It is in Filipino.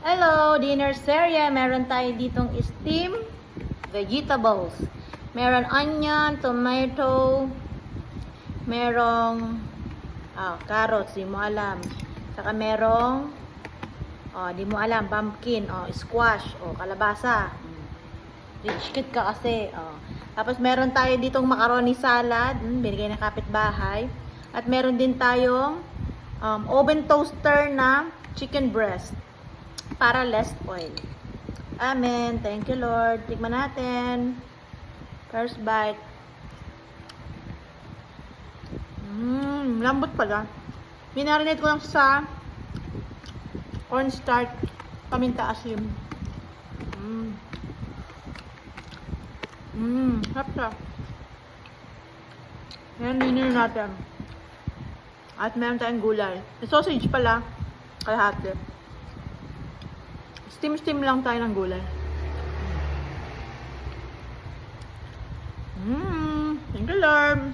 Hello, dinner serye. Meron tayo ditong steam vegetables. Meron onion, tomato, merong carrots, di mo alam. Saka merong di mo alam, pumpkin, squash, kalabasa. Rich kid ka kasi. Tapos meron tayo ditong macaroni salad, binigay ng kapitbahay. At meron din tayong oven toaster na chicken breast para less oil. Amen. Thank you, Lord. Tikman natin. First bite. Lambot pala. Minarinate ko lang sa cornstarch, paminta asim. Sarap siya. Yan, dinner natin. At meron tayong gulay. May sausage pala. Kalahati. Steam lang tayo ng gulay. Thank you, Lord.